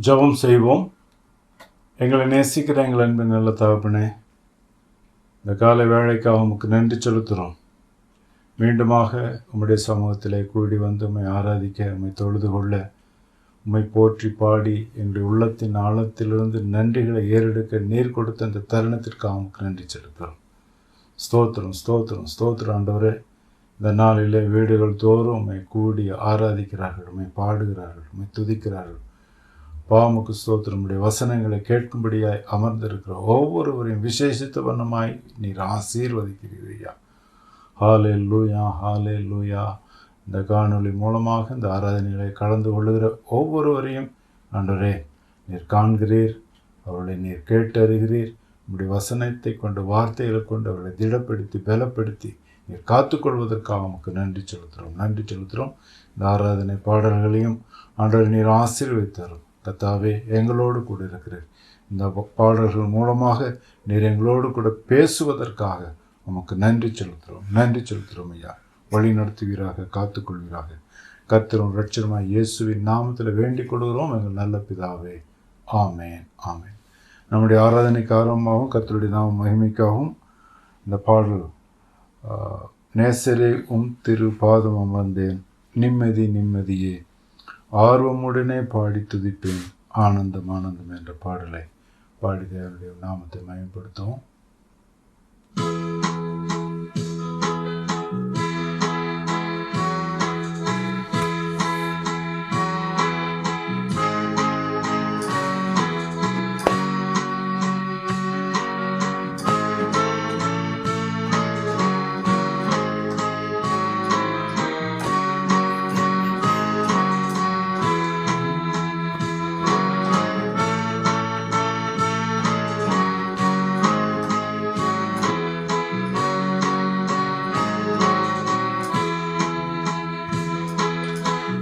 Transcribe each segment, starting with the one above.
ஜெபம் செய்வோம். எங்களை நேசிக்கிற எங்கள் அன்பின் நல்ல தகப்பனே, இந்த காலை வேளைக்காக உமக்கு நன்றி செலுத்துகிறோம். மீண்டுமாக உம்முடைய சமூகத்திலே கூடி வந்து உம்மை ஆராதிக்க, உம்மை தொழுது கொள்ள, உம்மை போற்றி பாடி எங்களுடைய உள்ளத்தின் ஆழத்திலிருந்து நன்றிகளை ஏறெடுக்க நீர் கொடுத்த அந்த தருணத்திற்காக உமக்கு நன்றி செலுத்துகிறோம். ஸ்தோத்திரம் ஸ்தோத்திரம் ஸ்தோத்திரம் ஆண்டவரே. இந்த நாளிலே வீடுகள் தோறும் உம்மை கூடி ஆராதிக்கிறார்கள், உம்மை பாடுகிறார்கள், உம்மை துதிக்கிறார்கள். பாமுக்கு ஸ்தோத்திரம். உடைய வசனங்களை கேட்கும்படியாய் அமர்ந்திருக்கிற ஒவ்வொருவரையும் விசேஷித்த வண்ணமாய் நீர் ஆசீர்வதிக்கிறீரையா. ஹாலே லூயா, ஹாலே லூயா. இந்த காணொளி மூலமாக இந்த ஆராதனைகளை கலந்து கொள்ளுகிற ஒவ்வொருவரையும் ஆண்டவரே நீர் காண்கிறீர், அவர்களை நீர் கேட்டு அறிகிறீர். உடைய வசனத்தை கொண்டு, வார்த்தைகளை கொண்டு அவர்களை திடப்படுத்தி பலப்படுத்தி நீர் காத்துக்கொள்வதற்காக நமக்கு நன்றி செலுத்துகிறோம், நன்றி செலுத்துகிறோம். இந்த ஆராதனை பாடல்களையும் ஆண்டவரை நீர் ஆசீர்வதித்தாரும். கர்த்தாவே, எங்களோடு கூட இருக்கிறீர். இந்த பாடல்கள் மூலமாக நீர் எங்களோடு கூட பேசுவதற்காக உமக்கு நன்றி செலுத்துகிறோம், நன்றி செலுத்துகிறோம் ஐயா. வழி நடத்துவீராக, காத்துக்கொள்வீராக. கர்த்தரும் இரட்சகருமாய் இயேசுவின் நாமத்தில் வேண்டிக் கொள்கிறோம் எங்கள் நல்ல பிதாவே. ஆமேன், ஆமேன். நம்முடைய ஆராதனைக்கு ஆரம்பமாகவும் கர்த்தருடைய நாம மகிமைக்காகவும் இந்த பாடல் நேசரே திரு பாதம் அமர்ந்தேன், நிம்மதி நிம்மதியே, ஆர்வமுடனே பாடி துதிப்பேன், ஆனந்தம் ஆனந்தம் என்ற பாடலை பாடி தேவனுடைய நாமத்தை மயப்படுத்துவோம்.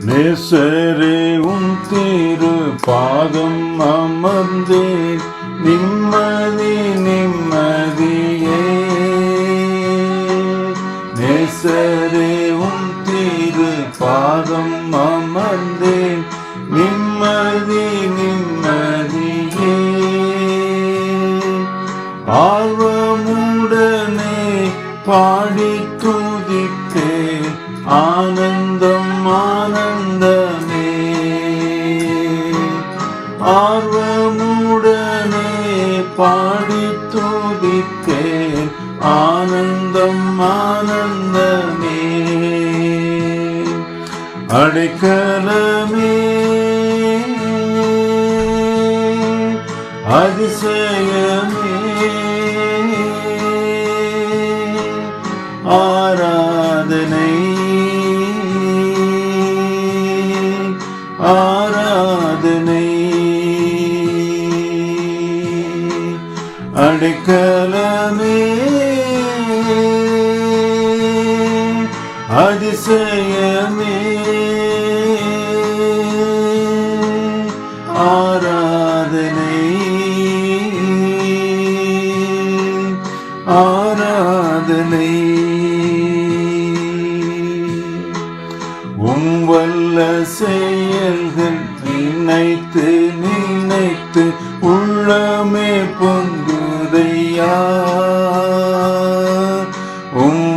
நேசரே திரு பாதம் அமர்ந்தேன், நிம்மதி நிம்மதியே. நேசரே திரு பாதம் அமர்ந்தேன், நிம்மதி நிம்மதியே. ஆர்வமுடனே பாடி துதிப்பேன், ஆனந்தம் ஆனந்தமே. ஆர்வமுடனே பாடி துதிப்பேன், ஆனந்தம் ஆனந்தமே. அடைக்கலமே அதிசயமே, ஆராதனை ஆராதனை. அடைக்கலமே அதிசயமே, ஆராதனை ஆராதனை. வல்ல செயல்கள் நினைத்து நினைத்து உள்ளமே பொங்குதையா.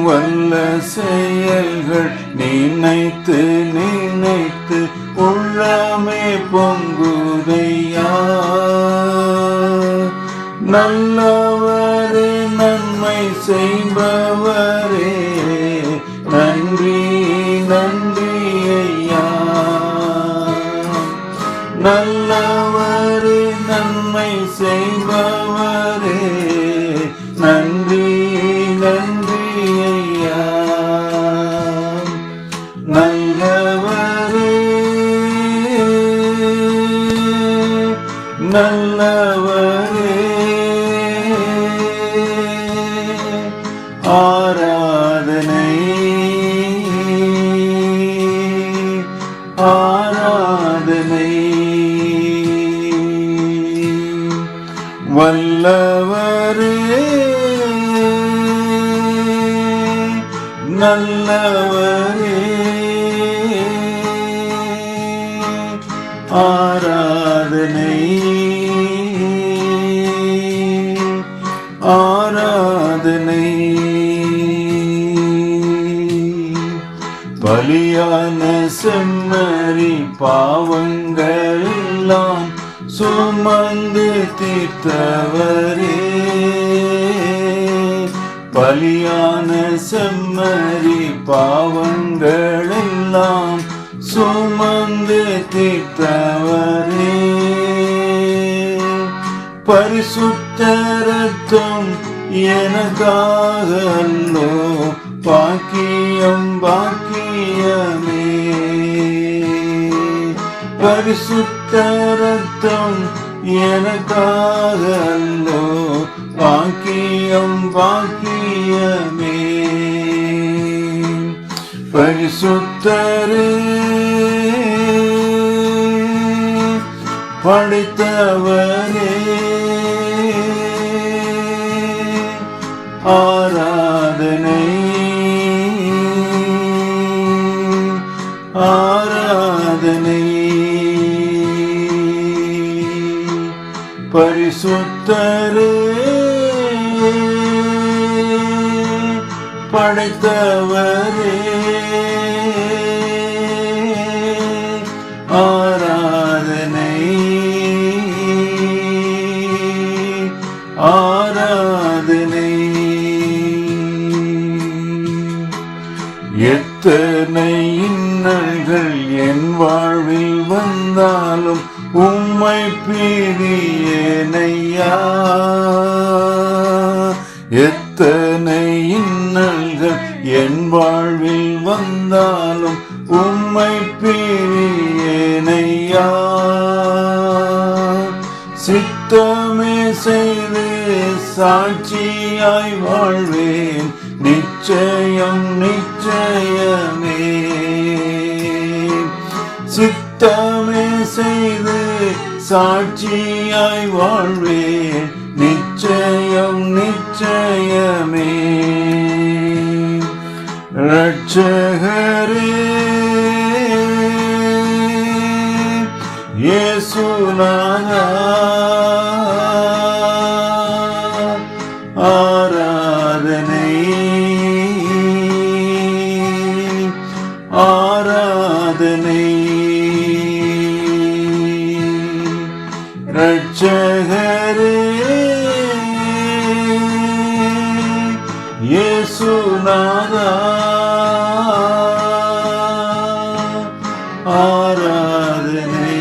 வல்ல செயல்கள் நினைத்து நினைத்து உள்ளமே பொங்குதையா. நல்லவரே, நன்மை செய்பவரே, நன்றி நன்றி ஐயா. நல்லவரே, நன்மை செய்பவரே, நன்றி நன்றி ஐயா. நல்லவரே நல்லவரே, ஆராதனை ஆராதனை. வல்லவரே நல்லவரே, ஆராதனை ஆராதனை பலியான செம்மறி பாவங்கள் எல்லாம் சுமந்து தீர்த்தவரே, பலியான செம்மறி பாவங்கள் எல்லாம் சுமந்து தீர்த்தவரே, பரிசுத்த இரத்தம் எனக்காக அல்லோ, பாக்கியம் பாக்கியமே, பரிசுத்த இரத்தம் எனக்காக அல்லோ, பாக்கியம் பாக்கியமே, பரிசுத்தரே படைத்தவரே, ஆராதனை ஆராதனை பரிசுத்தரே படைத்தவரே, ஆராதனை ஆராதனை எத்தனை இன்னல்கள் என் வாழ்வில் வந்தாலும் உம்மை பிரியேனையா, எத்தனை இன்னல்கள் என் வாழ்வில் வந்தாலும் உம்மை பிரியேனையா, சித்தமே செய்து சாட்சியாய் வாழ்வேன், நிச்சயம் நிச்சயமே, சித்தமே செய்து சாட்சியாய் வாழ்வேன், நிச்சயம் நிச்சயமே, இரட்சகரே இயேசுநாதா, ஆராதனை ஆராதனை இரட்சகரே இயேசுநாதா, ஆராதனை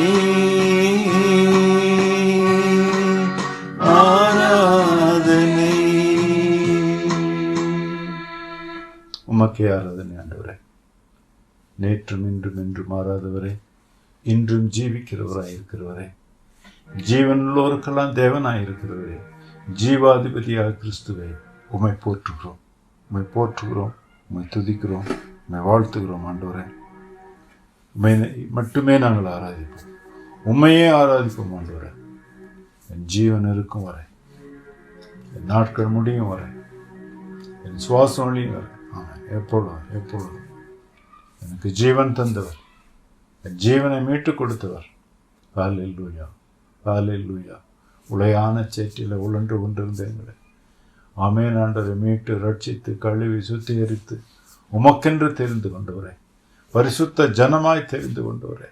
ஆராதனை உமக்கே ஆராதனை ஆண்டவரே. நேற்றும் இன்றும் என்றும் மாறாதவரே, இன்றும் ஜீவிக்கிறவராய் இருக்கிறவரே, ஜீவனுள்ளோருக்கெல்லாம் தேவனாய் இருக்கிறவரே, ஜீவாதிபதியாக கிறிஸ்துவே, உம்மை போற்றுகிறோம், உம்மை போற்றுகிறோம், உம்மை துதிக்கிறோம், உம்மை வாழ்த்துகிறோம் ஆண்டவரே. உம்மை மட்டுமே நாங்கள் ஆராதிப்போம், உம்மையே ஆராதிப்போம் ஆண்டவரே. என் ஜீவன் இருக்கும் வரை, என் நாட்கள் முடியும் வரை, என் சுவாசம் ஒளியும் வரை, எப்பொழுதும் எப்பொழுதும் எனக்கு ஜீவன் தந்தவர், என் ஜீவனை மீட்டுக் கொடுத்தவர். ஹல்லேலூயா ஹல்லேலூயா. உளையான சேற்றில் உழன்று கொண்டிருந்தேங்களே, ஆமென் ஆண்டவரை மீட்டு ரட்சித்து கழுவி சுத்திகரித்து உமக்கென்று தெரிந்து கொண்டவரே, பரிசுத்த ஜனமாய் தெரிந்து கொண்டவரே,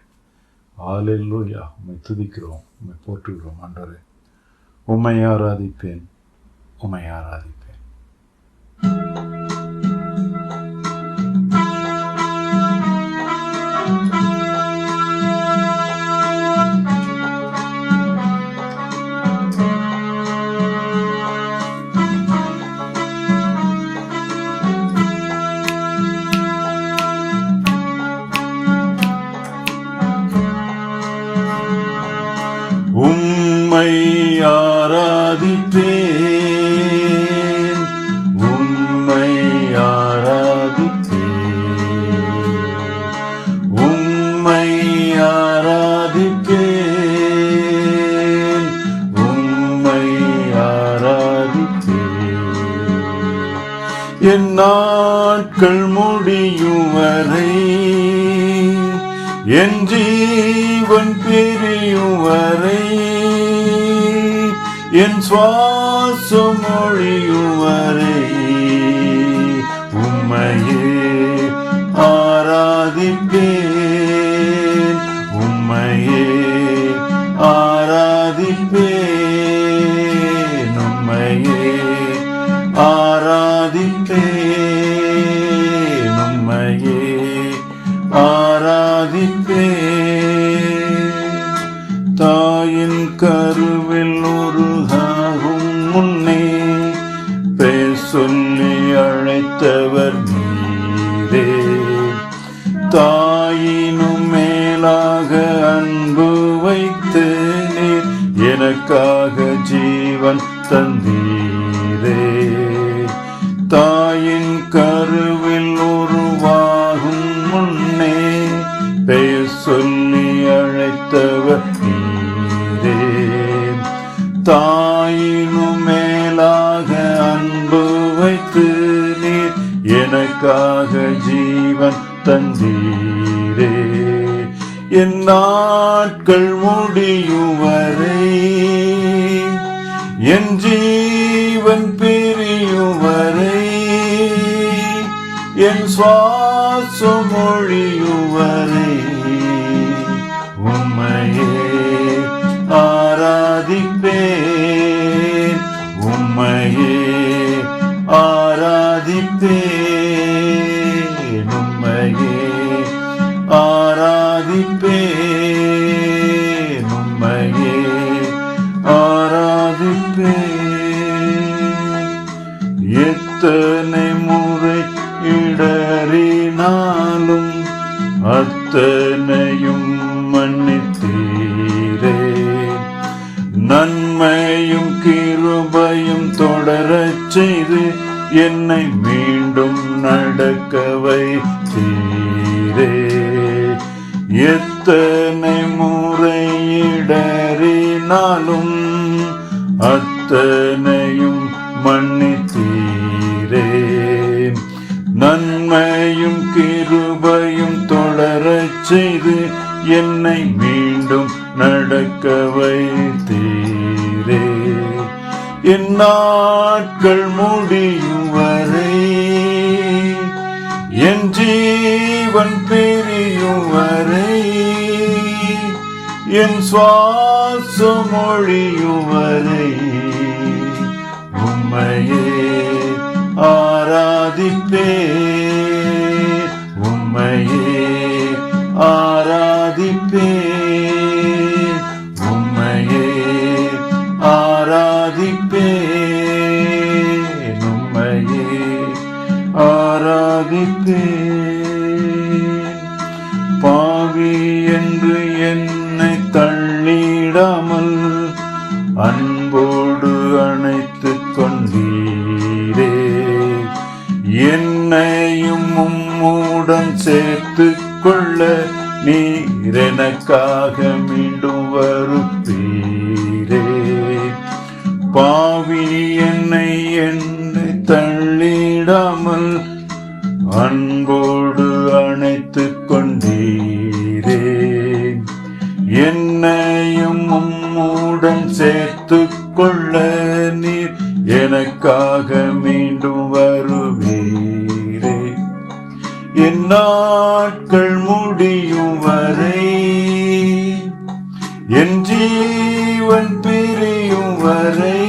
ஹல்லேலூயா. உம்மை துதிக்கிறோம், உம்மை போற்றுகிறோம் ஆண்டவரே. உம்மை ஆராதிப்பேன், உம்மை ஆராதிப்பேன். உம்மை ஆராதிப்பேன், உம்மை ஆராதிப்பேன், உம்மை ஆராதிப்பேன், உம்மை ஆராதிப்பேன். என் நாட்கள் முடியும் வரை, என் ஜீவ ஜீவன் பிரியும் வரை என் சுவாசம் ஒழியும் வரை உம்மையே ஆராதிப்பேன், உம்மையே ஆராதிப்பேன், உம்மையே ஆராதிப்பேன், உம்மையே ஆராதிப்பேன். தாயின் கருவில் உருகாகும் முன்னே பெயர் சொல்லி அழைத்தவர் நீரே. தாயினும் மேலாக அன்பு வைத்து நீர் எனக்காக ஜீவன் தந்தீரே. தாயின் கருவில் உருவாகும் முன்னே பெயர் சொல்லி அழைத்தவர் நீரே. தாயினும் மேலாக அன்பு வைத்து நீர் எனக்காக ஜீவன் தந்தீரே. என் நாட்கள் முடியும் வரை என் ஜீவன் பிரியும் வரை என் சுவாசம் ஒழியும் வரை உம்மையே ஆராதிப்பேன், உம்மையே ஆராதிப்பேன், உம்மையே ஆராதிப்பேன், உம்மையே ஆராதிப்பேன். எத்தனை முறை இடறினாலும் அத்தனையும் மன்னித்தீரே. நன்மையும் கிருபையும் தொடரச் செய்து என்னை மீண்டும் நடக்க வைத்தீரே. எத்தனை முறை இடறினாலும் அத்தனையும் மன்னித்தீரே. நன்மையும் கிருபையும் தொடரச் செய்து என்னை மீண்டும் நடக்க வைத்தீரே. என் நாட்கள் முடியும் வரை என் ஜீவன் பிரியும் வரை என் சுவாசம் ஒழியும் வரை உம்மையே ஆராதிப்பேன், உம்மையே ஆராதிப்பேன், உம்மையே ஆராதிப்பேன், உம்மையே ஆராதிப்பேன். பாவி என்று என்னை தள்ளிடாமல் அன்போடு அணைத்துக் கொண்டீரே. என்னையும் உம்முடன் சேர்த்துக் கொள்ள நீர் எனக்காக மீண்டும் வருவீரே. பாவி என்னை தள்ளிடாமல் அன்போடு அணைத்துக் கொண்டீரே. என்னையும் உம்முடன் சேர்த்துக் கொள்ள நீர் எனக்காக மீண்டும் வருவீரே. என் நாட்கள் முடியும் வரை என் ஜீவன் பிரியும் வரை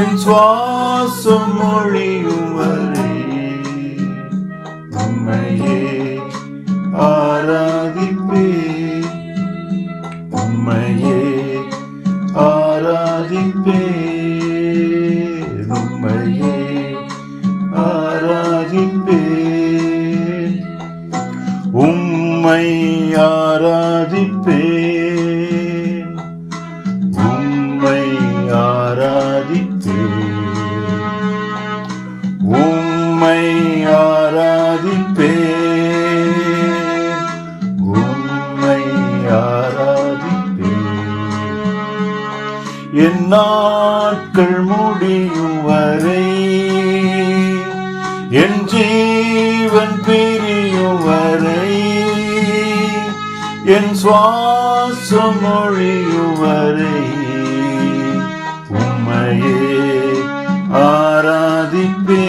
என் சுவாசம் ஒழியும் வரை உம்மையே ஆராதிப்பேன், உம்மையே ஆராதிப்பேன், உம்மையே ஆராதிப்பேன், உம்மை ஆராதிப்பேன், உம்மை ஆராதிப்பேன், உம்மை ஆராதிப்பேன், உம்மை ஆராதிப்பேன். என் நாட்கள் முடியும் வரை என் ஜீவன் பிரியும் வரை என் சுவாசம் மொழியும் வரை உம்மையே ஆராதிப்பே,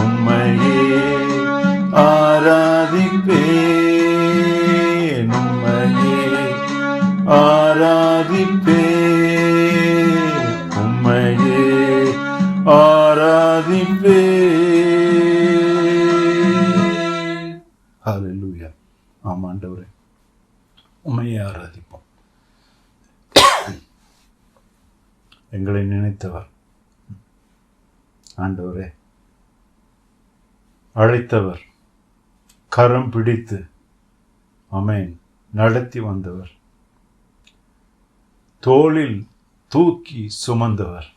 உம்மையே ஆராதிப்பே, உம்மையே ஆராதிப்பே, உம்மையே ஆராதிப்பே. ஹல்லேலூயா. ஆமாண்டவரே, உம்மையே ஆராதிப்போம். எங்களை நினைத்தவர், ஆண்டவரே அழைத்தவர், கரம் பிடித்து ஆமென் நடத்தி வந்தவர், தோளில் தூக்கி சுமந்தவர்,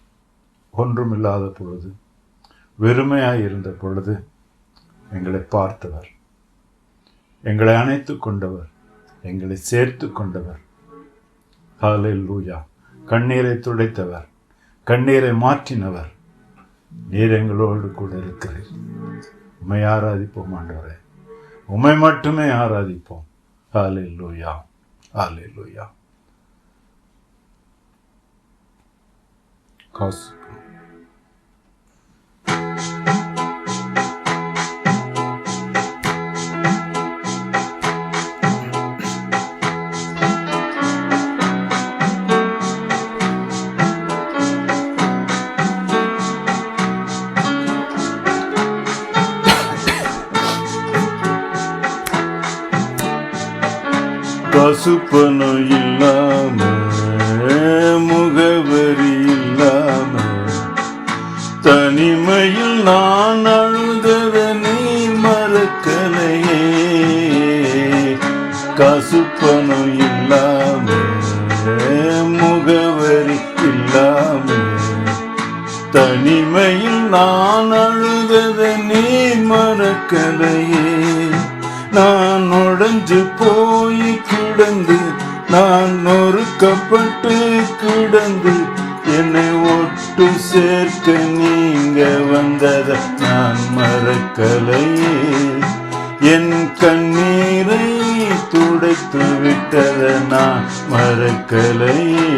ஒன்றுமில்லாத பொழுது, வெறுமையாயிருந்த பொழுது எங்களை பார்த்தவர், எங்களை அணைத்து கொண்டவர், எங்களை சேர்த்து கொண்டவர். ஹல்லேலூயா. கண்ணீரை துடைத்தவர், கண்ணீரை மாற்றினவர். நீர் எங்களோடு கூட இருக்கிறீர். உம்மை ஆராதிப்போம் ஆண்டவரே, உம்மை மட்டுமே ஆராதிப்போம். ஹல்லேலூயா, ஹல்லேலூயா. காசு பசுப்பணம் இல்லாம, முகவரி இல்லாம, தனிமையில் நான் அழுதத நீ மறக்கலையே. காசுப்பணம் இல்லாம, முகவரி இல்லாம, தனிமையில் நான் அழுதத நீ மறக்கலையே. நான் உடைஞ்சு போய் கிடந்து, நான் நொறுக்கப்பட்டு கிடந்து, என்னை ஒட்டு சேர்க்க நீங்க வந்தத நான் மறக்கலையே. என் கண்ணீரை துடைத்து விட்டத நான் மறக்கலையே.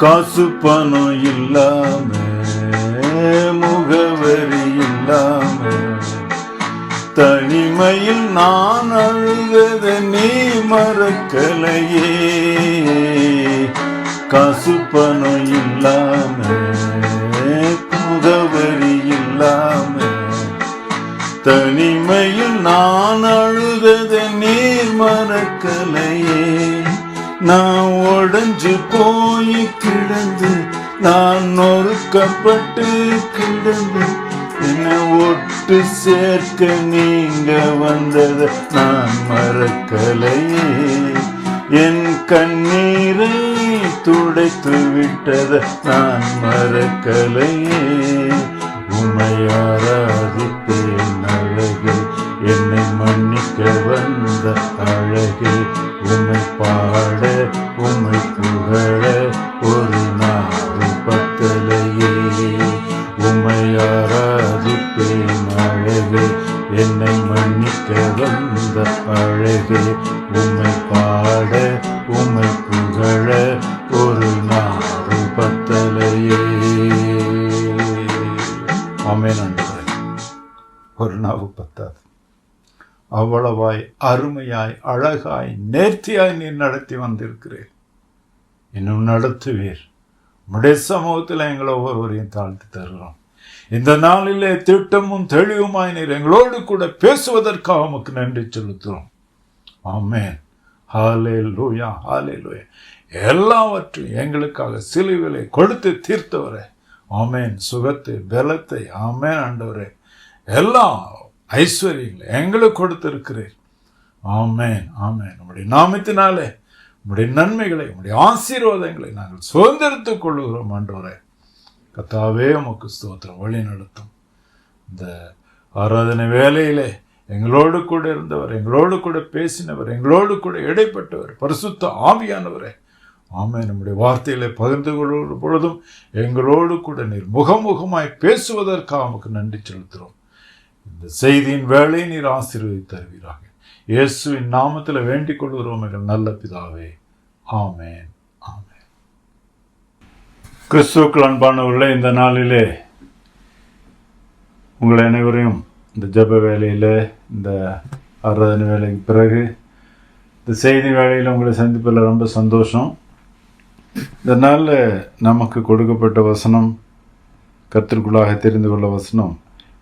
காசு பணம் இல்லாம, முகவரி இல்லாம, தனிமையில் நான் அழுதத நீ மறக்கலையே. காசு பணம் இல்லாம, முகவரி இல்லாம, தனிமையில் நான் அழுதத நீ மறக்கலையே. நான் உடைஞ்சு போய் கிடந்து, நான் நொறுக்கப்பட்டு கிடந்து, என்னை ஒட்டு சேர்க்க நீங்க வந்தத நான் மறக்கலையே. என் கண்ணீரை துடைத்து விட்டத நான் மறக்கலையே. உம்மை ஆராதிப்பேன் அழகே, என்னை மன்னிக்க வந்த அழகே. உம்மை பாட, உம்மை புகழ ஒரு நாள் பத்தலையே. உம்மை ஆராதிப்பேன் அழகே, என்னை மன்னிக்க வந்த அழகே. உம்மை பாட, உம்மை புகழ ஒரு நாள் பத்தலையே. ஆமென் ஆண்டவரே. ஒரு நாவு பத்தாது. அவ்வளவாய் அருமையாய் அழகாய் நேர்த்தியாய் நீர் நடத்தி வந்திருக்கிறீர், இன்னும் நடத்துவீர். உம்முடைய சமூகத்தில் எங்களை ஒவ்வொருவரையும் தாழ்த்தி தருகிறோம். இந்த நாளிலே திட்டமும் தெளிவுமாய் நீர் எங்களோடு கூட பேசுவதற்காக உமக்கு நன்றி செலுத்துகிறோம். ஆமென். ஹல்லேலூயா, ஹல்லேலூயா. எல்லாவற்றையும் எங்களுக்காக சிலுவையிலே கொடுத்து தீர்த்தவரே. ஆமென். சுகத்தை, பலத்தை, ஆமென் ஆண்டவரே, எல்லா ஐஸ்வர்யங்களை எங்களுக்கு கொடுத்திருக்கிறீர். ஆமென், ஆமென். உம்முடைய நாமத்தினாலே உம்முடைய நன்மைகளை, உம்முடைய ஆசீர்வாதங்களை நாங்கள் சுதந்திரத்துக் கொள்ளுகிறோம் ஆண்டவரே. கர்த்தாவே உமக்கு ஸ்தோத்திரம். வழி நடத்தும். இந்த ஆராதனை வேலையிலே எங்களோடு கூட இருந்தவர், எங்களோடு கூட பேசினவர், எங்களோடு கூட இடைப்பட்டவர் பரிசுத்த ஆவியானவரே. ஆமென். நம்முடைய வார்த்தைகளை பகிர்ந்து கொள்ளும் பொழுதும் எங்களோடு கூட நீர் முகமுகமாய் பேசுவதற்காக நமக்கு நன்றி செலுத்துகிறோம். இந்த செய்தியின் வேலையை நீர் ஆசீர்வதித்து தருவீராக. இயேசுவின் நாமத்தில் வேண்டிக் கொள்கிறோம் எங்கள் நல்ல பிதாவே. ஆமென். ஆமென். கிறிஸ்துவுக்குள் அன்பானவர்களே, இந்த நாளிலே உங்கள் அனைவரையும் இந்த ஜெப வேலையில், இந்த ஆராதனை வேலைக்கு பிறகு இந்த செய்தி வேலையில் உங்களை சந்திப்பதில் ரொம்ப சந்தோஷம். இந்த நாளில் நமக்கு கொடுக்கப்பட்ட வசனம், கர்த்தருக்குள்ளாக தெரிந்து கொள்ள வசனம்,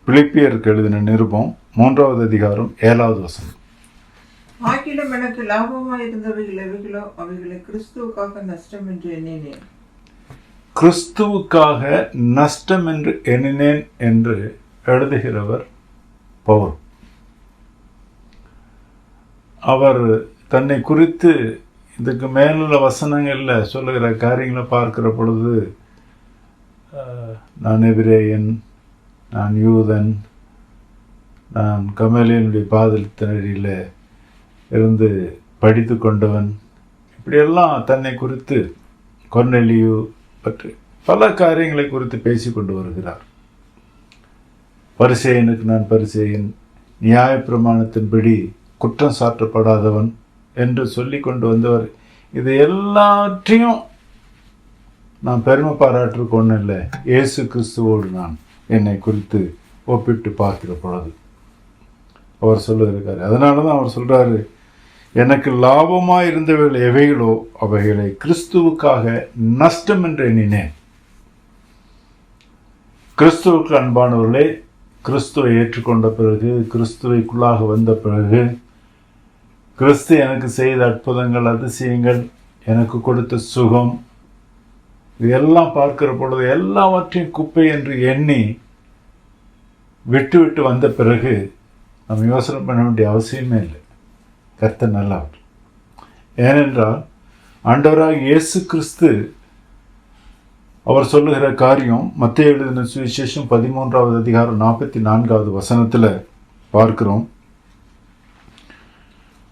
பிலிப்பியருக்கு எழுதின நிருபம் 3வது அதிகாரம் 7வது வசனம். ஆகிலும் எனக்கு லாபமாய் இருந்தவைகள் எவைகளோ அவைகளை கிறிஸ்துவுக்காக நஷ்டம் என்று எண்ணினேன். கிறிஸ்துவுக்காக நஷ்டம் என்று எண்ணினேன் என்று எழுதுகிறவர் பவுல். அவர் தன்னை குறித்து இதுக்கு மேலுள்ள வசனங்களில் சொல்லுகிற காரியங்களை பார்க்கிற பொழுது, நான் எபிரேயன், நான் யூதன், நான் கமலியனுடைய பாதத்தினரில் இருந்து படித்து கொண்டவன், இப்படியெல்லாம் தன்னை குறித்து கொர்நேலியு பற்றி பல காரியங்களை குறித்து பேசி கொண்டு வருகிறார். பரிசேயனுக்கு நான் பரிசேயன், நியாயப்பிரமாணத்தின்படி குற்றம் சாட்டப்படாதவன் என்று சொல்லி கொண்டு வந்தவர். இது எல்லாற்றையும் நான் பெருமை பாராட்டுக்கு ஒன்றும் இல்லை. இயேசு கிறிஸ்துவோடு நான் என்னை குறித்து ஒப்பிட்டு பார்க்கிற பொழுது அவர் சொல்லுகிறார். அதனால தான் அவர் சொல்கிறாரு, எனக்கு லாபமாக இருந்தவைகள் எவைகளோ அவைகளை கிறிஸ்துவுக்காக நஷ்டம் என்று எண்ணினேன். கிறிஸ்துவுக்கு அன்பானவர்களே, கிறிஸ்துவை ஏற்றுக்கொண்ட பிறகு, கிறிஸ்துவைக்குள்ளாக வந்த பிறகு, கிறிஸ்து எனக்கு செய்த அற்புதங்கள், அதிசயங்கள், எனக்கு கொடுத்த சுகம், இதெல்லாம் பார்க்கிற பொழுது எல்லாவற்றையும் குப்பை என்று எண்ணி விட்டு விட்டு வந்த பிறகு நம்ம யோசனை பண்ண வேண்டிய அவசியமே இல்லை. கர்த்தர் நல்லவர். ஏனென்றால் ஆண்டவராக இயேசு கிறிஸ்து அவர் சொல்லுகிற காரியம் மத்தேயு எழுதின சுவிசேஷம் 13வது அதிகாரம் 44வது வசனத்தில் பார்க்கிறோம்.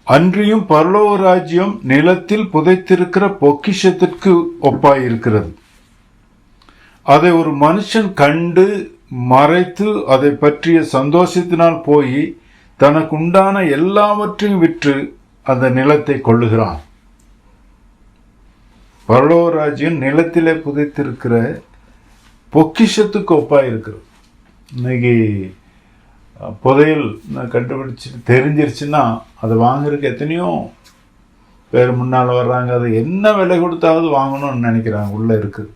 அன்றியும் பரலோக ராஜ்யம் நிலத்தில் புதைத்திருக்கிற பொக்கிஷத்திற்கு ஒப்பாயிருக்கிறது. அதை ஒரு மனுஷன் கண்டு மறைத்து அதை பற்றிய சந்தோஷத்தினால் போய் தனக்கு உண்டான எல்லாவற்றையும் விற்று அந்த நிலத்தை கொள்ளுகிறான். பரலோக ராஜ்யம் நிலத்திலே புதைத்திருக்கிற பொக்கிஷத்துக்கு ஒப்பாயிருக்கிறது. இன்னைக்கு புதையல் கண்டுபிடிச்சி தெரிஞ்சிருச்சுன்னா அதை வாங்குறதுக்கு எத்தனையோ பேர் முன்னால் வர்றாங்க. அதை என்ன விலை கொடுத்தாவது வாங்கணும்னு நினைக்கிறாங்க, உள்ளே இருக்குது.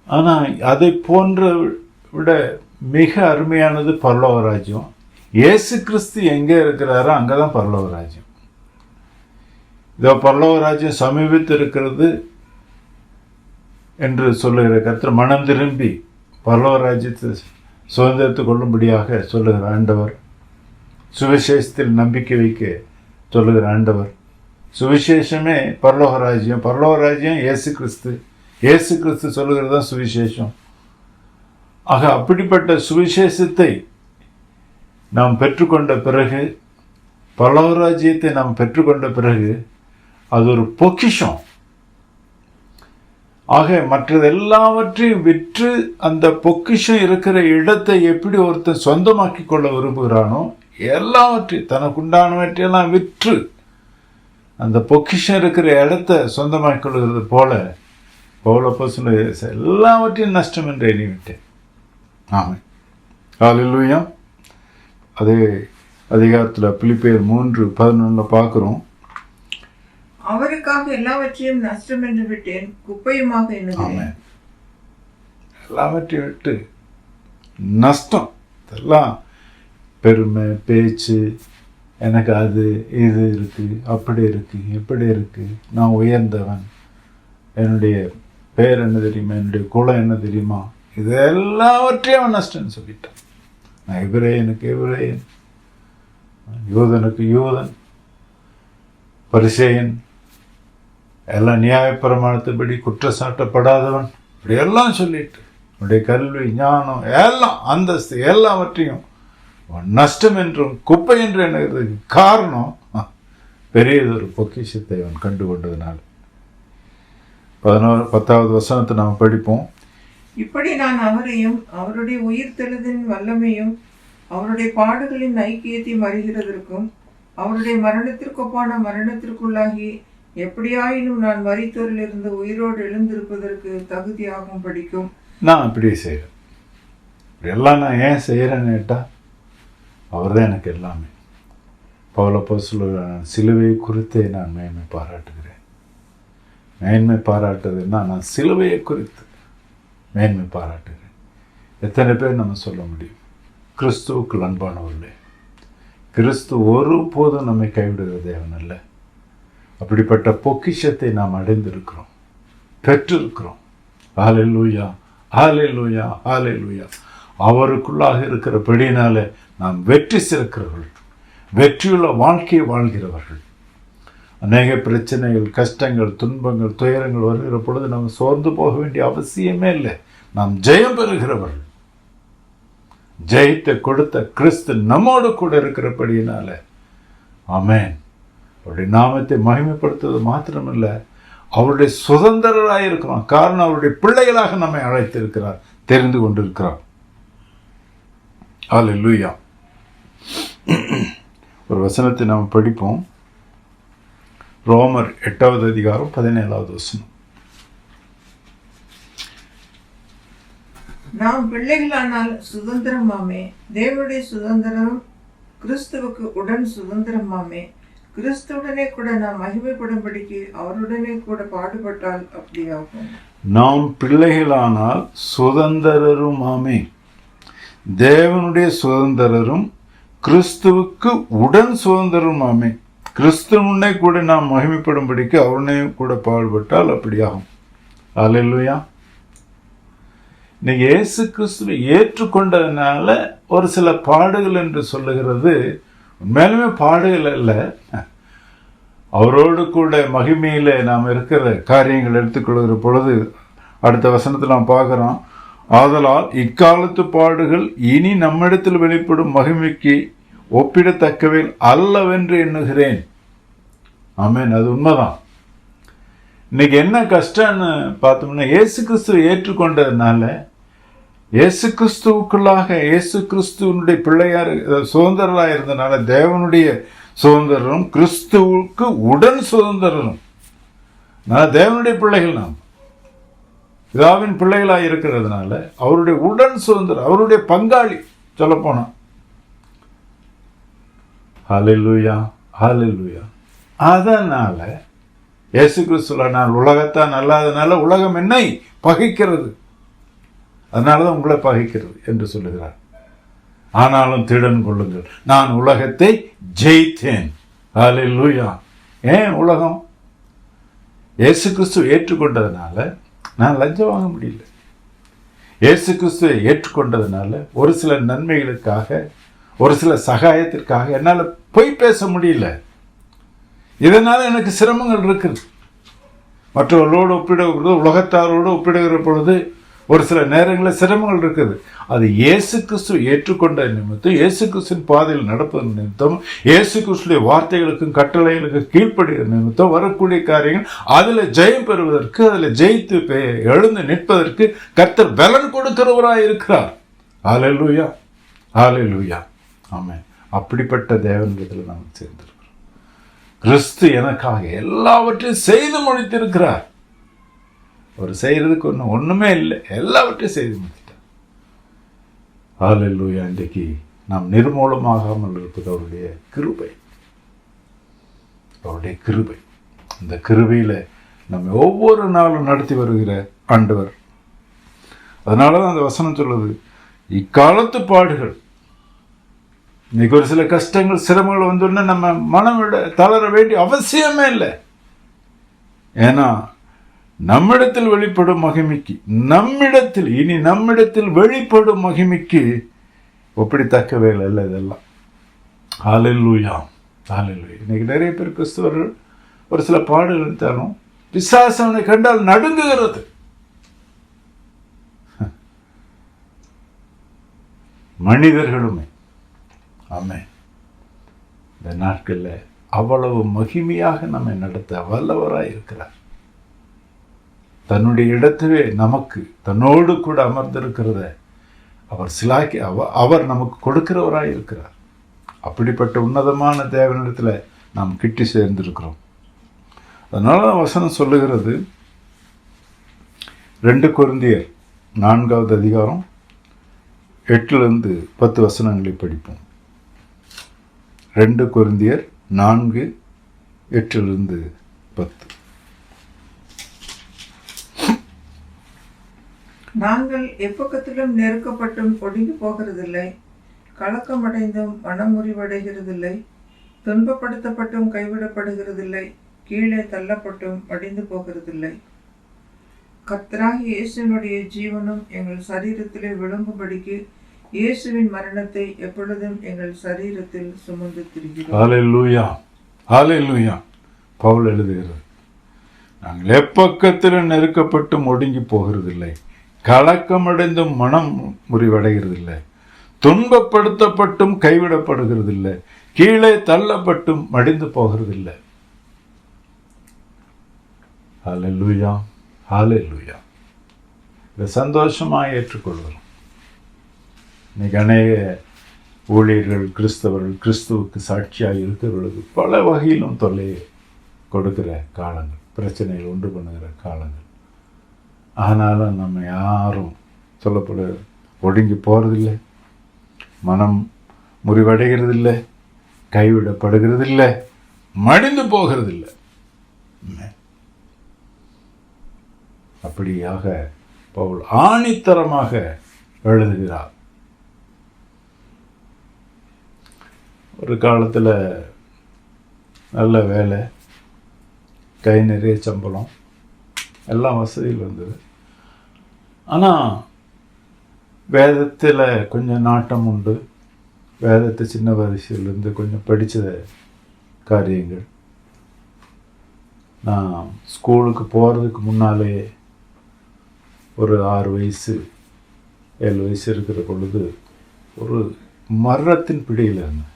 ஆனால் அதை போன்ற விட மிக அருமையானது பரலோக ராஜ்யம். இயேசு கிறிஸ்து எங்கே இருக்கிறாரோ அங்கே தான் பரலோக ராஜ்யம். இதோ பரலோக ராஜ்யம் சமீபத்தில் இருக்கிறது என்று சொல்லுகிற கர்த்தர் மனம் திரும்பி பரலோக ராஜ்யத்தை சுதந்திரத்து கொள்ளும்படியாக சொல்லுகிற ஆண்டவர், சுவிசேஷத்தில் நம்பிக்கை வைக்க சொல்லுகிற ஆண்டவர். சுவிசேஷமே பரலோக ராஜ்யம், பரலோக ராஜ்யம் இயேசு கிறிஸ்து, இயேசு கிறிஸ்து சொல்லுகிறது தான் சுவிசேஷம். ஆக அப்படிப்பட்ட சுவிசேஷத்தை நாம் பெற்றுக்கொண்ட பிறகு, பரலோக ராஜ்யத்தை நாம் பெற்றுக்கொண்ட பிறகு அது ஒரு பொக்கிஷம். ஆக மற்றது எல்லாவற்றையும் விற்று அந்த பொக்கிஷம் இருக்கிற இடத்தை எப்படி ஒருத்தன் சொந்தமாக்கி கொள்ள விரும்புகிறானோ, எல்லாவற்றையும் தனக்குண்டானவற்றையெல்லாம் விற்று அந்த பொக்கிஷம் இருக்கிற இடத்தை சொந்தமாக்கி கொள்கிறது போல பவுல் எல்லாவற்றையும் நஷ்டம் என்று எண்ணிவிட்டேன். ஆமாம். ஹல்லேலூயா. அதே அதிகாரத்தில் பிலிப்பியர் 3:11 பார்க்குறோம். அவருக்காக எல்லாவற்றையும் நஷ்டம் என்று விட்டேன், குப்பையுமாக எண்ணுகிறேன். எல்லாவற்றையும் விட்டு நஷ்டம், இதெல்லாம் பெருமை பேச்சு, எனக்கு அது இது இருக்குது, அப்படி இருக்குது, இப்படி இருக்குது, நான் உயர்ந்தவன், என்னுடைய பேர் என்ன தெரியுமா, என்னுடைய குலம் என்ன தெரியுமா, இது எல்லாவற்றையும் அவன் நஷ்டம்னு சொல்லிட்டான். நான் எபிரேயனுக்கு எபிரேயன், யூதனுக்கு யூதன், பரிசேயன், எல்லாம் நியாயப்பிரமாணத்தின்படி குற்றச்சாட்டப்படாதவன், இப்படியெல்லாம் சொல்லிட்டு உன்னுடைய கல்வி, ஞானம், எல்லாம் அந்தஸ்து எல்லாவற்றையும் நஷ்டம் என்றும் குப்பை என்று எண்ணுறதுக்கு காரணம் பெரியதொரு பொக்கிஷத்தை அவன் கண்டு கொண்டதுனால. 10வது வசனத்தை நாம் படிப்போம். இப்படி நான் அவரையும் அவருடைய உயிர்த்தெழுதின் வல்லமையும் அவருடைய பாடுகளின் ஐக்கியத்தையும் அறிகிறதற்கும் அவருடைய மரணத்திற்கொப்பான மரணத்திற்குள்ளாகி எப்படியாயினும் நான் மரித்தோரிலிருந்து உயிரோடு எழுந்திருப்பதற்கு தகுதியாகும் படிக்கும் நான் இப்படி செய்கிறேன். எல்லாம் நான் ஏன் செய்கிறேன்னு கேட்டால் அவர் தான் எனக்கு எல்லாமே. பவுலப்போஸ்தலன் சிலுவை குறித்தே நான் மேன்மை பாராட்டுகிறேன். மேன்மை பாராட்டுதுன்னா நான் சிலுவையை குறித்து மேன்மை பாராட்டுகிறேன். எத்தனை பேர் நம்ம சொல்ல முடியும்? கிறிஸ்துவுக்கு அன்பானவர்களே, கிறிஸ்து ஒருபோதும் நம்மை கைவிடுகிற தேவன் அல்ல. அப்படிப்பட்ட பொக்கிஷத்தை நாம் அடைந்திருக்கிறோம், பெற்றிருக்கிறோம். ஹல்லேலூயா, ஹல்லேலூயா, ஹல்லேலூயா. அவருக்குள்ளாக இருக்கிறபடினால நாம் வெற்றி சிறக்கிறவர்கள், வெற்றியுள்ள வாழ்க்கையை வாழ்கிறவர்கள். அநேக பிரச்சனைகள், கஷ்டங்கள், துன்பங்கள், துயரங்கள் வருகிற பொழுது நாம் சோர்ந்து போக வேண்டிய அவசியமே இல்லை. நாம் ஜெயம் பெறுகிறவர்கள். ஜெயத்தை கொடுத்த கிறிஸ்து நம்மோடு கூட இருக்கிறபடியினால ஆமென். அவருடைய நாமத்தை மகிமைப்படுத்துவது மாத்திரமில்லை, அவருடைய சுதந்திரராக இருக்கிறோம். காரணம் அவருடைய பிள்ளைகளாக நம்மை அழைத்திருக்கிறார், தெரிந்து கொண்டிருக்கிறார். ஹல்லேலூயா. ஒரு வசனத்தை நாம் படிப்போம். ரோமர் 8வது அதிகாரம் 17வது வசனம். நாம் பிள்ளைகளானால் சுதந்திரமாமே, தேவனுடைய சுதந்திரம் கிறிஸ்துவுக்கு உடன் சுதந்திரமாமே. கிறிஸ்துவுடனே கூட நாம் மகிமைப்படும்படிக்கு அவருடனே கூட பாடுபட்டால் அப்படியாகும். நாம் பிள்ளைகளானால் சுதந்திரருமாமே, தேவனுடைய சுதந்திரரும் கிறிஸ்துவுக்கு உடன் சுதந்திரருமாமே. கிறிஸ்துவனை கூட நாம் மகிமைப்படும்படிக்கு அவருடையும் கூட பாடுபட்டால் அப்படியாகும். ஹல்லேலூயா. இன்னைக்கு இயேசு கிறிஸ்துவை ஏற்றுக்கொண்டதுனால ஒரு சில பாடுகள் என்று சொல்லுகிறது உண்மையிலுமே பாடுகள் அல்ல. அவரோடு கூட மகிமையில் நாம் இருக்கிற காரியங்கள் எடுத்துக்கொள்கிற பொழுது அடுத்த வசனத்தில் நாம் பார்க்குறோம். ஆதலால் இக்காலத்து பாடுகள் இனி நம்மிடத்தில் வெளிப்படும் மகிமைக்கு ஒப்பிடத்தக்கவை அல்லவென்று எண்ணுகிறேன். ஆமென். அது உண்மைதான். இன்னைக்கு என்ன கஷ்டம்னு பார்த்தோம்னா, இயேசு கிறிஸ்துவை ஏற்றுக்கொண்டதுனால, இயேசு கிறிஸ்துவுக்குள்ளாக இயேசு கிறிஸ்துவனுடைய பிள்ளையார் சுதந்திரராக இருந்தனால தேவனுடைய சுதந்திரம் கிறிஸ்துவுக்கு உடன் சுதந்திரம். நான் தேவனுடைய பிள்ளைகள், நாம் பிதாவின் பிள்ளைகளாக இருக்கிறதுனால அவருடைய உடன் சுதந்திரம், அவருடைய பங்காளி சொல்லப்போனா. ஹல்லேலூயா, ஹல்லேலூயா. அதனால இயேசு கிறிஸ்துவ நான் உலகத்தான் அல்லாதனால உலகம் என்னை பகைக்கிறது, அதனாலதான் உங்களை பகைக்கிறது என்று சொல்லுகிறார். ஆனாலும் திடன் கொள்ளுங்கள், நான் உலகத்தை ஜெயித்தேன். ஹல்லேலூயா. ஏன் உலகம்? இயேசு கிறிஸ்துவை ஏற்றுக்கொண்டதுனால நான் லஞ்சம் வாங்க முடியல. இயேசு கிறிஸ்துவை ஏற்றுக்கொண்டதுனால ஒரு சில நன்மைகளுக்காக, ஒரு சில சகாயத்திற்காக என்னால் பொய் பேச முடியல. இதனால எனக்கு சிரமங்கள் இருக்குது. மற்றவர்களோடு ஒப்பிடுகிற பொழுது, உலகத்தாரோடு ஒப்பிடுகிற பொழுது ஒரு சில நேரங்களில் சிரமங்கள் இருக்குது. அது இயேசு கிறிஸ்துவை ஏற்றுக்கொண்ட நிமித்தம், இயேசு கிறிஸ்துவின் பாதையில் நடப்பது நிமித்தம், இயேசு கிறிஸ்துடைய வார்த்தைகளுக்கும் கட்டளைகளுக்கும் கீழ்ப்படுகிற நிமித்தம் வரக்கூடிய காரியங்கள், அதில் ஜெயம் பெறுவதற்கு, அதில் ஜெயித்து எழுந்து நிற்பதற்கு கர்த்தர் பலன் கொடுக்கிறவராய் இருக்கிறார். ஹல்லேலூயா, ஹல்லேலூயா. ஆமென். அப்படிப்பட்ட தேவனிடத்தில் நாம் சேர்ந்திருக்கிறோம். கிறிஸ்து எனக்காக எல்லாவற்றையும் செய்து முடித்திருக்கிறார். அவர் செய்யறதுக்கு ஒண்ணுமே இல்லை, எல்லாவற்றையும் செய்து முடித்தார். ஹல்லேலூயா. இன்றைக்கு நாம் நிர்மூலமாகாமல் இருப்பது அவருடைய கிருபை, அவருடைய கிருபை. இந்த கிருபையில நம்ம ஒவ்வொரு நாளும் நடத்தி வருகிற ஆண்டவர். அதனாலதான் அந்த வசனம் சொல்லுது, இக்காலத்து பாடுகள். இன்னைக்கு ஒரு சில கஷ்டங்கள், சிரமங்கள் வந்தோடனே நம்ம மனம் விட தளர வேண்டிய அவசியமே இல்லை. ஏன்னா நம்மிடத்தில் வெளிப்படும் மகிமைக்கு, இனி நம்மிடத்தில் வெளிப்படும் மகிமைக்கு ஒப்பிடத்தக்கவே இல்லை இதெல்லாம். ஹல்லேலூயா, ஹல்லேலூயா. இன்னைக்கு நிறைய பேர் கிறிஸ்தவர்கள் ஒரு சில பாடுகள் இருந்தாலும் பிசாசு அவனை கண்டால் நடுங்குகிறது. மனிதர்களுமே. ஆமென். இந்த நாட்களில் அவ்வளவு மகிமையாக நம்மை நடத்த வல்லவராய் இருக்கிறார். தன்னுடைய இடத்திலே நமக்கு தன்னோடு கூட அமர்ந்திருக்கிறத அவர் சிலாக்கி அவர் நமக்கு கொடுக்கிறவராய் இருக்கிறார். அப்படிப்பட்ட உன்னதமான தேவனிடத்தில் நாம் கிட்டி சேர்ந்திருக்கிறோம். அதனால வசனம் சொல்லுகிறது, 2 கொரிந்தியர் 4வது அதிகாரம் 8லிருந்து 10 வசனங்களை படிப்போம். 2 கொரிந்தியர் 4, 8லிருந்து 10. நாங்கள் எப்பக்கத்திலும் நெருக்கப்பட்டும் ஒடுங்கி போகிறதில்லை, கலக்கமடைந்தும் மனமுறிவடைகிறதில்லை, துன்பப்படுத்தப்பட்டும் கைவிடப்படுகிறதில்லை, கீழே தள்ளப்பட்டும் மடிந்து போகிறதில்லை. கர்த்தராகிய இயேசுவினுடைய ஜீவனும் எங்கள் சரீரத்திலே விளங்கும்படிக்கு இயேசுவின் மரணத்தை எப்பொழுதும் எங்கள் சரீரத்தில் சுமந்து திரிகிறோம். ஹல்லேலூயா, ஹல்லேலூயா. பவுல் எழுதுகிறார், நாங்கள் எப்பக்கத்திலும் நெருக்கப்பட்டும் ஒடுங்கி போகிறதில்லை, கலக்கமடைந்தும் மனம் முறிவடைகிறதில்லை, துன்பப்படுத்தப்பட்டும் கைவிடப்படுகிறதில்லை, கீழே தள்ளப்பட்டும் மடிந்து போகிறதில்லை. ஹல்லேலூயா, ஹல்லேலூயா. இதை சந்தோஷமாக ஏற்றுக்கொள்கிறோம். இன்னைக்கு அநேக ஊழியர்கள், கிறிஸ்தவர்கள், கிறிஸ்துவுக்கு சாட்சியாக இருக்கிறவர்களுக்கு பல வகையிலும் தொல்லையை கொடுக்கிற காலங்கள், பிரச்சனைகள் உண்டு பண்ணுகிற காலங்கள். ஆனாலும் நம்ம யாரும் சொல்லப்பட ஒடுங்கி போகிறதில்லை, மனம் முறிவடைகிறதில்லை, கைவிடப்படுகிறதில்லை, மடிந்து போகிறதில்லை. அப்படியாக பவுல் ஆணித்தரமாக எழுதுகிறார். ஒரு காலத்தில் நல்ல வேலை, கை நிறைய சம்பளம், எல்லாம் வசதியில் வந்தது. ஆனால் வேதத்தில் கொஞ்சம் நாட்டம் உண்டு. வேதத்தை சின்ன வயசுலேருந்து கொஞ்சம் படித்த காரியங்கள். நான் ஸ்கூலுக்கு போகிறதுக்கு முன்னாலே ஒரு 6 வயசு 7 வயசு இருக்கிற பொழுது ஒரு மரணத்தின் பிடியில் இருந்தேன்.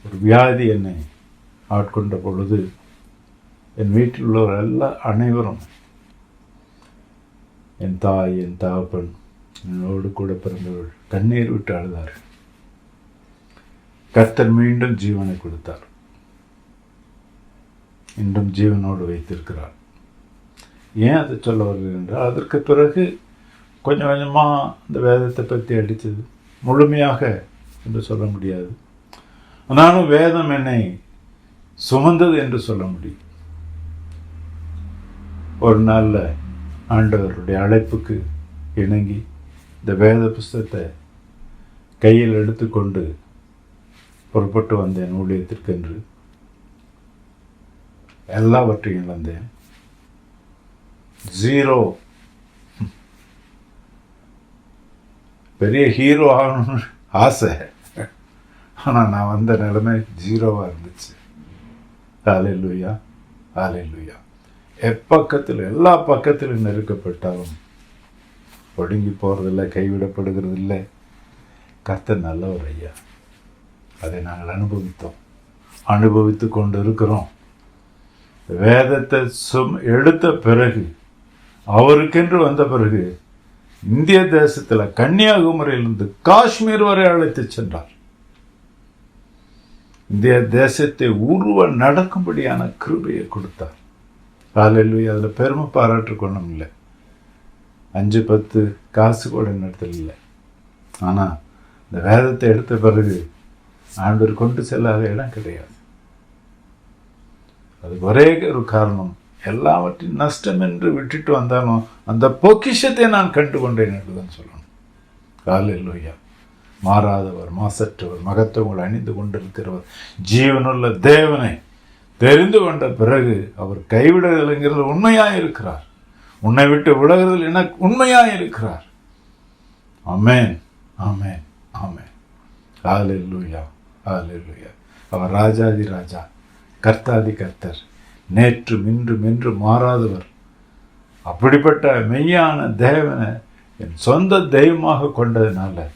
ஒரு வியாதி என்னை ஆட்கொண்ட பொழுது என் வீட்டில் உள்ளவர் அனைவரும், என் தாய், என் தகப்பன், என்னோடு கூட பிறந்தவர்கள் கண்ணீர் விட்டு அழுதார். கர்த்தர் மீண்டும் ஜீவனை கொடுத்தார், இன்றும் ஜீவனோடு வைத்திருக்கிறார். ஏன் அதை சொல்ல வருகிறது என்றால், அதற்கு பிறகு கொஞ்சம் கொஞ்சமாக இந்த வேதத்தை பற்றி அடித்தது. முழுமையாக என்று சொல்ல முடியாது, ஆனாலும் வேதம் என்னை சுமந்தது என்று சொல்ல முடியும். ஒரு நாளில் ஆண்டவருடைய அழைப்புக்கு இணங்கி இந்த வேத புஸ்தகத்தை கையில் எடுத்துக்கொண்டு புறப்பட்டு வந்தேன் ஊழியத்திற்கென்று. எல்லாவற்றையும் இழந்தேன். 0. பெரிய ஹீரோ ஆகணும்னு ஆசை, ஆனால் நான் வந்த நிலைமை 0வாக இருந்துச்சு. ஹல்லேலூயா, ஹல்லேலூயா. எப்பக்கத்தில் எல்லா பக்கத்திலும் நெருக்கப்பட்டாலும் ஒடுங்கி போகிறதில்லை, கைவிடப்படுகிறதில்லை. கர்த்தர் நல்லவர் ஐயா. அதை நாங்கள் அனுபவித்து கொண்டு இருக்கிறோம். வேதத்தை எடுத்த பிறகு, அவருக்கென்று வந்த பிறகு, இந்திய தேசத்தில் கன்னியாகுமரியிலிருந்து காஷ்மீர் வரை அழைத்து சென்றார். இந்திய தேசத்தை நடக்கும்படியான கிருபையை கொடுத்தார். ஹல்லேலூயா. அதில் பெருமை பாராட்டு ஒன்றும் இல்லை, 5-10 காசு கூட இடத்துல இல்லை. ஆனால் இந்த வேதத்தை எடுத்த பிறகு ஆண்டவர் கொண்டு செல்லாத இடம் கிடையாது. அது ஒரே ஒரு காரணம், எல்லாவற்றையும் நஷ்டம் என்று விட்டுட்டு வந்தாலும் அந்த பொக்கிஷத்தை நான் கண்டு கொண்டேன் என்றுதான் சொல்லணும். ஹல்லேலூயா. மாறாதவர், மாசற்றவர், மகத்துவங்கள் அணிந்து கொண்டிருக்கிறவர், ஜீவனுள்ள தேவனை தெரிந்து கொண்ட பிறகு அவர் கைவிடுதல்ங்கிறது உண்மையாக இருக்கிறார். உன்னை விட்டு விலகுதல் எனக்கு உண்மையாக இருக்கிறார். ஆமென், ஆமென், ஆமென். ஹல்லேலூயா, ஹல்லேலூயா. அவர் ராஜாதி ராஜா, கர்த்தாதி கர்த்தர், நேற்றும் இன்றும் என்று மாறாதவர். அப்படிப்பட்ட மெய்யான தேவனை என் சொந்த தெய்வமாக கொண்டதுனால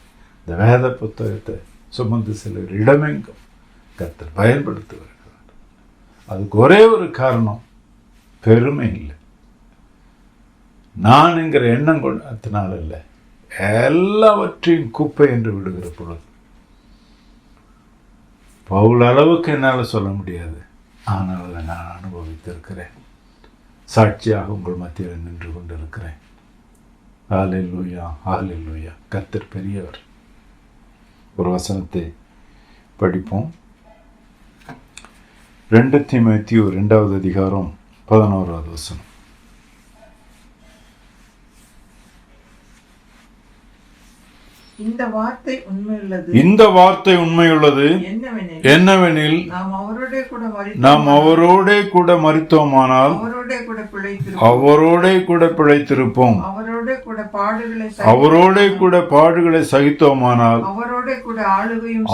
இந்த வேத புத்தகத்தை சுமந்து செல்கிற இடமெங்கும் கர்த்தர் பயன்படுத்தி வருகிறார். அதுக்கு ஒரே ஒரு காரணம், பெருமை இல்லை, நான் என்கிற எண்ணம் கொண்டதுனால இல்லை, எல்லாவற்றையும் குப்பை என்று விடுகிற பொழுது. பவுல் அளவுக்கு என்னால் சொல்ல முடியாது, ஆனால் அதை நான் அனுபவித்திருக்கிறேன். சாட்சியாக உங்கள் மத்தியில் நின்று கொண்டிருக்கிறேன். ஹல்லேலூயா, ஹல்லேலூயா. கர்த்தர் பெரியவர். ஒரு வசனத்தை படிப்போம். 2 தீமோத்தேயு 2வது அதிகாரம் 11வது வசனம். இந்த வார்த்தை உண்மையுள்ளது. இந்த வார்த்தை உண்மையுள்ளது என்னவெனில், நாம் அவரோடே கூட மரித்தோமானால் அவரோடே கூட பிழைத்திருப்போம், அவரோடே கூட பாடுகளை சகித்தோமானால்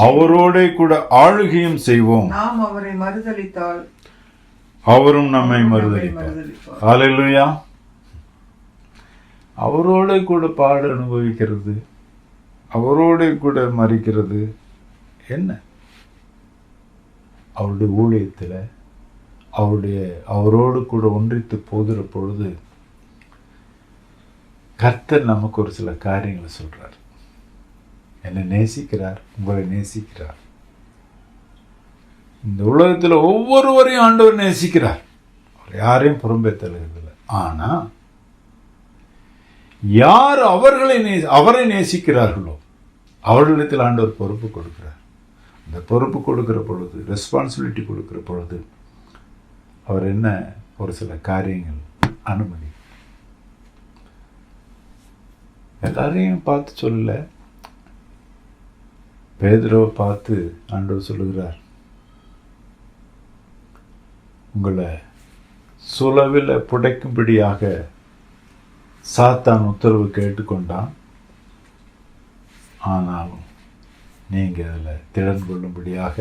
அவரோடே கூட ஆளுகையும் செய்வோம். நாம் அவரை மறுதலித்தால் அவரும் நம்மை மறுதலிப்பார். ஹல்லேலூயா. அவரோட கூட பாடு அனுபவிக்கிறது, அவரோட கூட மறிக்கிறது என்ன? அவருடைய ஊழியத்தில் அவரோடு கூட ஒன்றித்து போகிற பொழுது கர்த்தர் நமக்கு ஒரு சில காரியங்களை சொல்றார். என்னை நேசிக்கிறார், உங்களை நேசிக்கிறார். இந்த உலகத்தில் ஒவ்வொருவரையும் ஆண்டவர் நேசிக்கிறார், அவர் யாரையும் புறம்பே தருகிறதில்லை. ஆனா யார் அவரை நேசிக்கிறார்களோ அவர்களிடத்தில் ஆண்டவர் பொறுப்பு கொடுக்கிறார். அந்த பொறுப்பு கொடுக்கிற பொழுது, ரெஸ்பான்சிபிலிட்டி கொடுக்கிற பொழுது அவர் என்ன ஒரு சில காரியங்கள் அனுமதி. எல்லாரையும் பார்த்து சொல்லல, பேதுருவை பார்த்து ஆண்டவர் சொல்லுகிறார், உங்களை சுலவில் புடைக்கும்படியாக சாத்தான் உத்தரவு கேட்டுக்கொண்டான். ஆனாலும் நீங்கள் அதில் திறன் கொள்ளும்படியாக,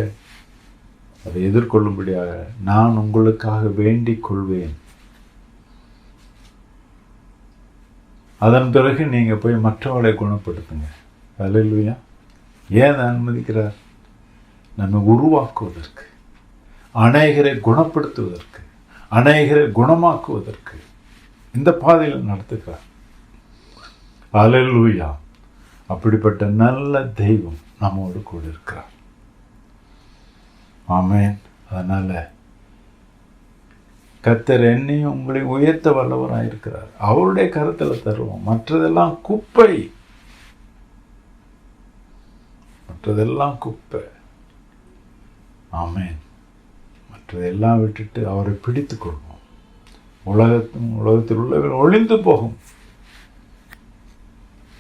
அதை எதிர்கொள்ளும்படியாக நான் உங்களுக்காக வேண்டிக் கொள்வேன். அதன் பிறகு நீங்கள் போய் மற்றவர்களை குணப்படுத்துங்க. ஹல்லேலூயா. ஏன் அனுமதிக்கிறார்? நம்மை உருவாக்குவதற்கு, அநேகரை குணப்படுத்துவதற்கு, அநேகரை குணமாக்குவதற்கு இந்த பாதையில் நடத்துகிறார். ஹல்லேலூயா. அப்படிப்பட்ட நல்ல தெய்வம் நம்மோடு கூட இருக்கிறார். ஆமென். அதனால கர்த்தர் என்னையும் உங்களை உயர்த்த வல்லவராக இருக்கிறார். அவருடைய கருத்தில் தருவோம். மற்றதெல்லாம் குப்பை, மற்றதெல்லாம் குப்பை. ஆமென். மற்றதெல்லாம் விட்டுட்டு அவரை பிடித்து கொள்வோம். உலகத்தில் உள்ளவர்கள் ஒளிந்து போகும்,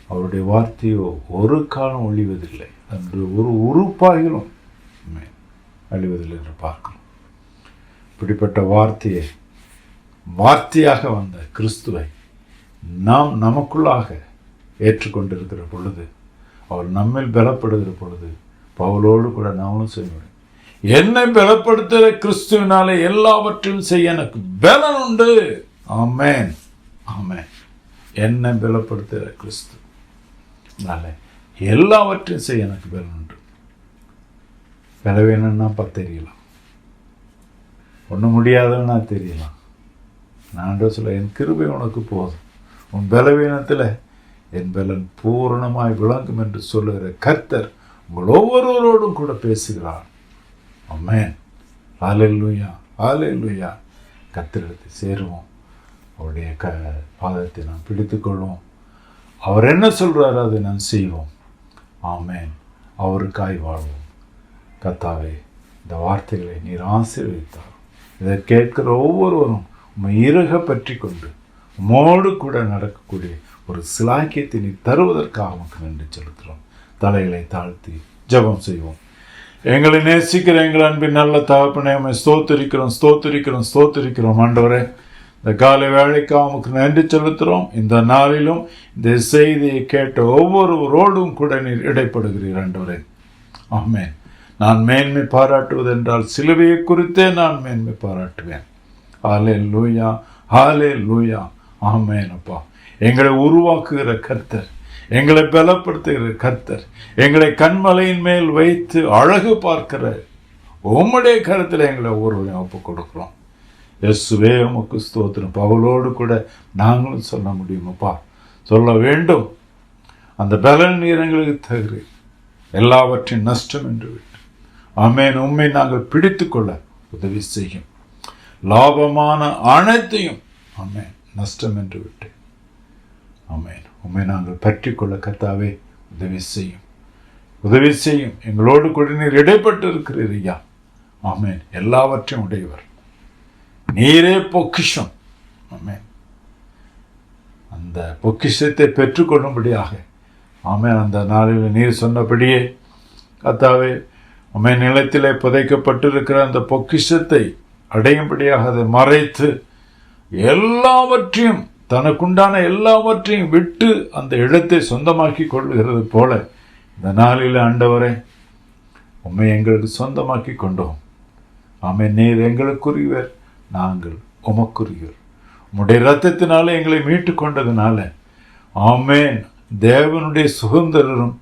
அவருடைய வார்த்தையோ ஒரு காலம் ஒழிவதில்லை, என்று ஒரு உறுப்பாகிலும் அழிவதில்லை என்று பார்க்கணும். இப்படிப்பட்ட வார்த்தையாக வந்த கிறிஸ்துவை நாம் நமக்குள்ளாக ஏற்றுக்கொண்டிருக்கிற பொழுது, அவர் நம்மில் பலப்படுகிற பொழுது, பவுலோடு கூட நாமளும் செய்ய முடியும். என்னை பலப்படுத்துகிற கிறிஸ்துவினாலே எல்லாவற்றையும் செய்ய எனக்கு பலன் உண்டு. ஆமென், ஆமென். என்னை பலப்படுத்துகிற கிறிஸ்து எல்லாவற்றையும் செய்ய எனக்கு பலன் உண்டு. பலவீனன்னா தெரியலாம், ஒன்றும் முடியாதவனா தெரியலாம். நான் சொல்ல, என் கிருபை உனக்கு போதும், உன் பலவீனத்தில் என் பலன் பூரணமாய் விளங்கும் என்று சொல்லுகிற கர்த்தர் உங்கள் ஒவ்வொருவரோடும் கூட பேசுகிறார். ஆமென். ஹல்லேலூயா, ஹல்லேலூயா. கர்த்தரிடத்தை சேருவோம், அவருடைய பாதத்தை நாம் பிடித்துக்கொள்வோம். அவர் என்ன சொல்கிறாரோ அதை நாம் செய்வோம். ஆமென். அவருக்காய் வாழ்வோம். கர்த்தாவே, இந்த வார்த்தைகளை நீர் ஆசீர்வதித்தார். இதை கேட்கிற ஒவ்வொருவரும் உம்மை இறுக பற்றி கொண்டு உம்மோடு கூட நடக்கக்கூடிய ஒரு சிலாக்கியத்தை நீர் தருவதற்காக உமக்கு நன்றி செலுத்துகிறோம். தலைகளை தாழ்த்தி ஜெபம் செய்வோம். எங்களை நேசிக்கிற எங்கள் அன்பின் நல்ல தகப்பனே, உம்மை ஸ்தோத்திரிக்கிறோம் ஆண்டவரே. இந்த காலை வேளைக்கு உமக்கு நன்றி செலுத்துகிறோம். இந்த நாளிலும் இந்த செய்தியை கேட்ட ஒவ்வொருவரோடும் கூட நீர் இடைப்படுகிறீர் ஆண்டவரே. ஆமென். நான் மேன்மை பாராட்டுவதென்றால் சிலுவையை குறித்தே நான் மேன்மை பாராட்டுவேன். ஹல்லேலூயா, ஹல்லேலூயா. ஆமென். அப்பா, எங்களை உருவாக்குகிற கர்த்தர், எங்களை பலப்படுத்துகிற கர்த்தர், எங்களை கண்மலையின் மேல் வைத்து அழகு பார்க்கிற உம்முடைய கருத்தில் எங்களை ஒவ்வொருவரையும் ஒப்புக் கொடுக்கிறோம். இயேசுவே உமக்கு ஸ்தோத்திரம். பவுலோடு கூட நாங்களும் சொல்ல முடியுமப்பா, சொல்ல வேண்டும். அந்த பலன் நீர் எங்களுக்கு தகுதி, எல்லாவற்றையும் நஷ்டம் என்று விட்டு ஆமென். உம்மை நாங்கள் பிடித்து கொள்ள உதவி செய்யும். லாபமான அனைத்தையும் ஆமென் நஷ்டம் என்று விட்டு ஆமென் உம்மை நாங்கள் பற்றி கொள்ள கர்த்தாவே உதவி செய்யும், உதவி செய்யும். எங்களோடு கூட நீர் இடைப்பட்டு இருக்கிறீர் ஐயா. ஆமென். எல்லாவற்றையும் உடையவர் நீரே பொக்கிஷம். ஆமென். அந்த பொக்கிஷத்தை பெற்றுக்கொள்ளும்படியாக ஆமென் அந்த நாளில் நீர் சொன்னபடியே கர்த்தாவே ஆமென் நிலத்திலே புதைக்கப்பட்டிருக்கிற அந்த பொக்கிஷத்தை அடையும்படியாக அதை மறைத்து எல்லாவற்றையும் தனக்குண்டான எல்லாவற்றையும் விட்டு அந்த இடத்தை சொந்தமாக்கி கொள்ளுகிறது போல இந்த நாளில் ஆண்டவரே உம்மை எங்களுக்கு சொந்தமாக்கி கொண்டோம். ஆமென். நீர் எங்களுக்குரியவர், நாங்கள் உமக்குரியவர். உம்முடைய இரத்தத்தினால எங்களை மீட்டு கொண்டதுனால ஆமென் தேவனுடைய சுதந்திரரும்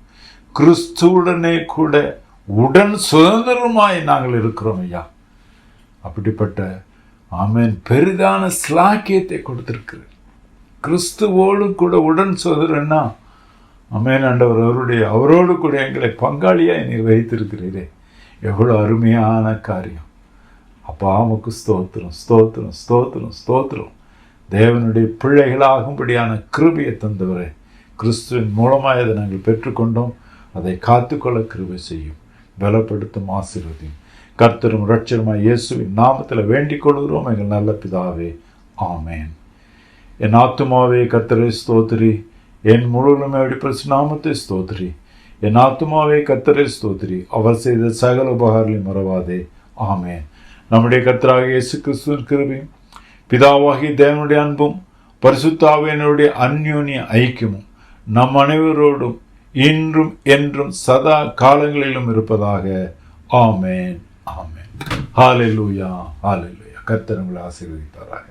கிறிஸ்துவுடனே கூட உடன் சுதந்திரமாய் நாங்கள் இருக்கிறோம் ஐயா. அப்படிப்பட்ட ஆமென் பெரிதான ஸ்லாக்கியத்தை கொடுத்திருக்கிறார். கிறிஸ்துவோடு கூட உடன் சுதந்திரன்னா ஆமென் ஆண்டவர் அவரோடு கூட எங்களை பங்காளியாக நீர் வைத்திருக்கிறீரே, எவ்வளோ அருமையான காரியம். அப்பா உமக்கு ஸ்தோத்திரம், ஸ்தோத்திரம், ஸ்தோத்திரம், ஸ்தோத்திரம். தேவனுடைய பிள்ளைகளாகும்படியான கிருபையை தந்தவரே, கிறிஸ்துவின் மூலமாக அதை நாங்கள் பெற்றுக்கொண்டோம். அதை காத்துக்கொள்ள கிருபை செய்யும், பலப்படுத்தும், ஆசீர்வதியும். கர்த்தரும் இரட்சகருமாய் இயேசுவின் நாமத்தில் வேண்டிக் கொள்கிறோம் எங்கள் நல்ல பிதாவே, ஆமென். என் ஆத்துமாவே கர்த்தரை ஸ்தோத்திரி, என் முழுவதுமே அடிப்படை நாமத்தை ஸ்தோத்திரி. என் ஆத்துமாவே கர்த்தரை ஸ்தோத்திரி, அவர் செய்த சகல உபகாரங்களையும் மறவாதே, ஆமென். நம்முடைய கர்த்தராகிய இயேசு கிறிஸ்துவின் கிருபையும் பிதாவாகிய தேவனுடைய அன்பும் பரிசுத்த ஆவியானவருடைய அந்யோன்ய ஐக்கியமும் நம் அனைவரோடும் இன்றும் என்றும் சதா காலங்களிலும் இருப்பதாக, ஆமென், ஆமென். ஹல்லேலூயா, ஹல்லேலூயா. கர்த்தர் உங்களை ஆசீர்வதிப்பாராக.